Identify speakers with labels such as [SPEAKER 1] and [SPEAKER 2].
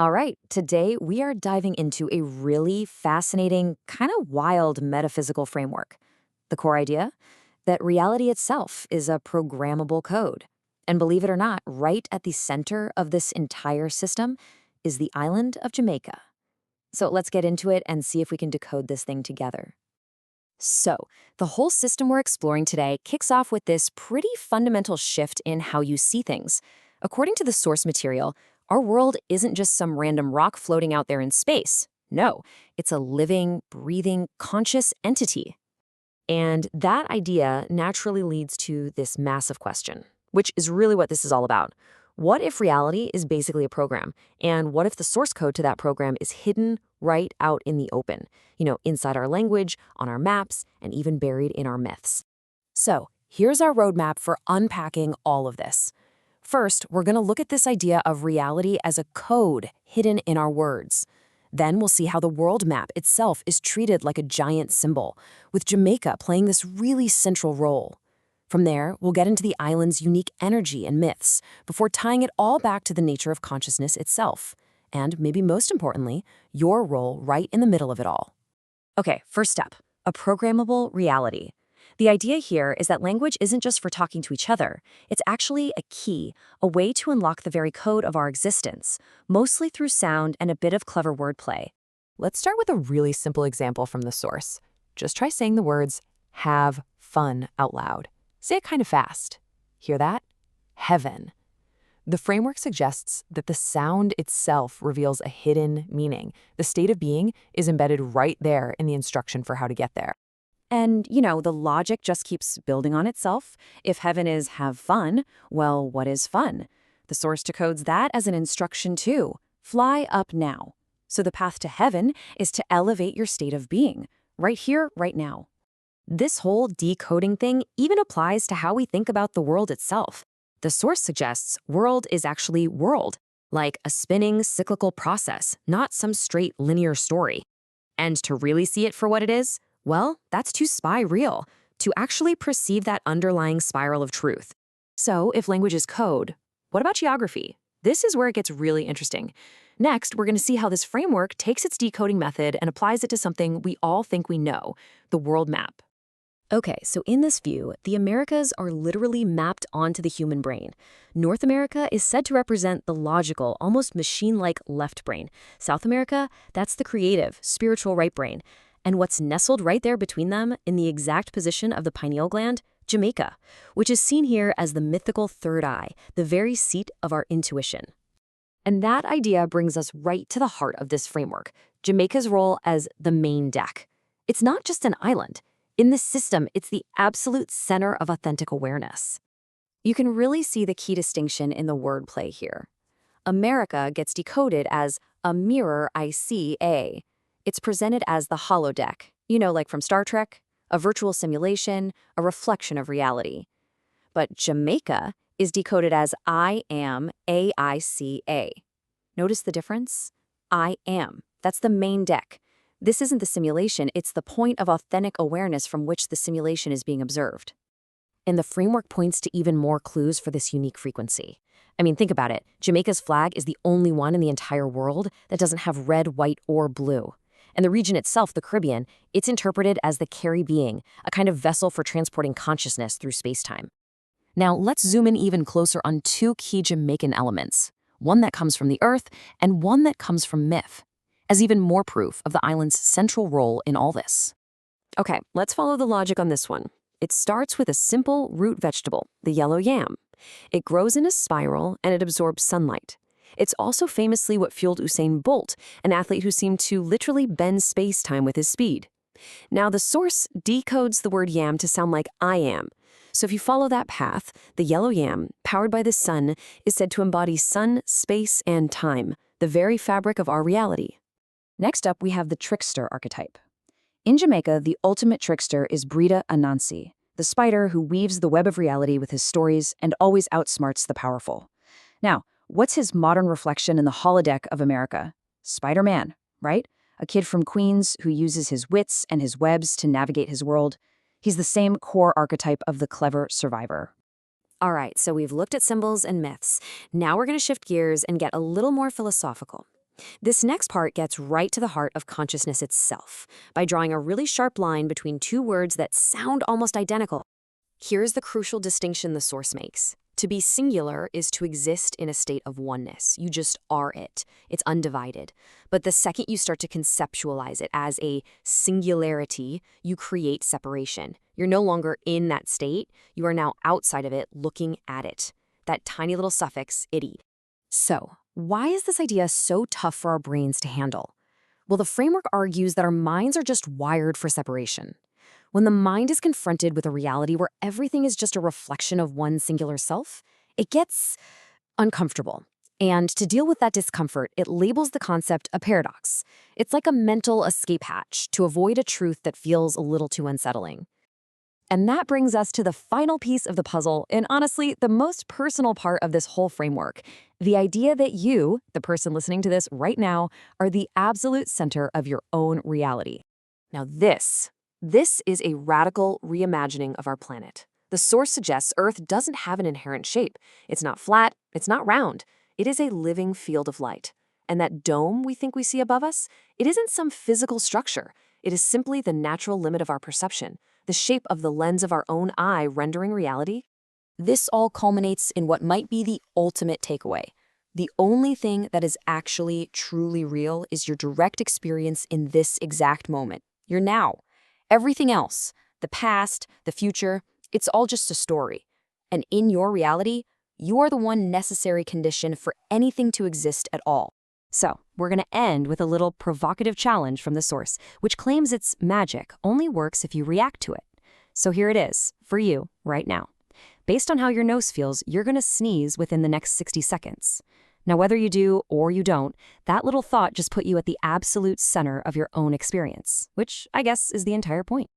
[SPEAKER 1] All right, today we are diving into a really fascinating, kind of wild metaphysical framework. The core idea that reality itself is a programmable code. And believe it or not, right at the center of this entire system is the island of Jamaica. So let's get into it and see if we can decode this thing together. So, the whole system we're exploring today kicks off with this pretty fundamental shift in how you see things. According to the source material, our world isn't just some random rock floating out there in space. No, it's a living, breathing, conscious entity. And that idea naturally leads to this massive question, which is really what this is all about. What if reality is basically a program? And what if the source code to that program is hidden right out in the open? Inside our language, on our maps, and even buried in our myths. So, here's our roadmap for unpacking all of this. First, we're going to look at this idea of reality as a code hidden in our words. Then we'll see how the world map itself is treated like a giant symbol, with Jamaica playing this really central role. From there, we'll get into the island's unique energy and myths, before tying it all back to the nature of consciousness itself. And maybe most importantly, your role right in the middle of it all. Okay, first step, a programmable reality. The idea here is that language isn't just for talking to each other. It's actually a key, a way to unlock the very code of our existence, mostly through sound and a bit of clever wordplay.
[SPEAKER 2] Let's start with a really simple example from the source. Just try saying the words, have fun out loud. Say it kind of fast. Hear that? Heaven. The framework suggests that the sound itself reveals a hidden meaning. The state of being is embedded right there in the instruction for how to get there.
[SPEAKER 1] And, the logic just keeps building on itself. If heaven is have fun, well, what is fun? The source decodes that as an instruction too. Fly up now. So the path to heaven is to elevate your state of being, right here, right now. This whole decoding thing even applies to how we think about the world itself. The source suggests world is actually world, like a spinning cyclical process, not some straight linear story. And to really see it for what it is, well, that's to spy real, to actually perceive that underlying spiral of truth. So if language is code, what about geography? This is where it gets really interesting. Next, we're going to see how this framework takes its decoding method and applies it to something we all think we know, the world map. Okay, so in this view, the Americas are literally mapped onto the human brain. North America is said to represent the logical, almost machine-like left brain. South America, that's the creative, spiritual right brain. And what's nestled right there between them, in the exact position of the pineal gland, Jamaica, which is seen here as the mythical third eye, the very seat of our intuition. And that idea brings us right to the heart of this framework, Jamaica's role as the main deck. It's not just an island. In this system, it's the absolute center of authentic awareness. You can really see the key distinction in the wordplay here. America gets decoded as a mirror I see a. It's presented as the holodeck, like from Star Trek, a virtual simulation, a reflection of reality. But Jamaica is decoded as I am AICA. Notice the difference? I am. That's the main deck. This isn't the simulation, it's the point of authentic awareness from which the simulation is being observed. And the framework points to even more clues for this unique frequency. I mean, think about it. Jamaica's flag is the only one in the entire world that doesn't have red, white, or blue. And the region itself, the Caribbean, it's interpreted as the carry being, a kind of vessel for transporting consciousness through space-time. Now, let's zoom in even closer on two key Jamaican elements, one that comes from the earth and one that comes from myth, as even more proof of the island's central role in all this. Okay, let's follow the logic on this one. It starts with a simple root vegetable, the yellow yam. It grows in a spiral and it absorbs sunlight. It's also famously what fueled Usain Bolt, an athlete who seemed to literally bend space-time with his speed. Now, the source decodes the word yam to sound like I am. So if you follow that path, the yellow yam, powered by the sun, is said to embody sun, space, and time, the very fabric of our reality. Next up, we have the trickster archetype. In Jamaica, the ultimate trickster is Brida Anansi, the spider who weaves the web of reality with his stories and always outsmarts the powerful. Now, what's his modern reflection in the holodeck of America? Spider-Man, right? A kid from Queens who uses his wits and his webs to navigate his world. He's the same core archetype of the clever survivor. All right, so we've looked at symbols and myths. Now we're going to shift gears and get a little more philosophical.
[SPEAKER 3] This next part gets right to the heart of consciousness itself by drawing a really sharp line between two words that sound almost identical. Here's the crucial distinction the source makes. To be singular is to exist in a state of oneness. You just are it. It's undivided. But the second you start to conceptualize it as a singularity, you create separation. You're no longer in that state. You are now outside of it, looking at it. That tiny little suffix, ity. So, why is this idea so tough for our brains to handle? Well, the framework argues that our minds are just wired for separation. When the mind is confronted with a reality where everything is just a reflection of one singular self, it gets uncomfortable. And to deal with that discomfort, it labels the concept a paradox. It's like a mental escape hatch to avoid a truth that feels a little too unsettling. And that brings us to the final piece of the puzzle, and honestly, the most personal part of this whole framework. The idea that you, the person listening to this right now, are the absolute center of your own reality. Now this is a radical reimagining of our planet. The source suggests Earth doesn't have an inherent shape. It's not flat, it's not round. It is a living field of light. And that dome we think we see above us, it isn't some physical structure. It is simply the natural limit of our perception, the shape of the lens of our own eye rendering reality. This all culminates in what might be the ultimate takeaway. The only thing that is actually truly real is your direct experience in this exact moment, your now. Everything else, the past, the future, it's all just a story. And in your reality, you are the one necessary condition for anything to exist at all. So, we're going to end with a little provocative challenge from the source, which claims its magic only works if you react to it. So here it is, for you, right now. Based on how your nose feels, you're going to sneeze within the next 60 seconds. Now, whether you do or you don't, that little thought just put you at the absolute center of your own experience, which I guess is the entire point.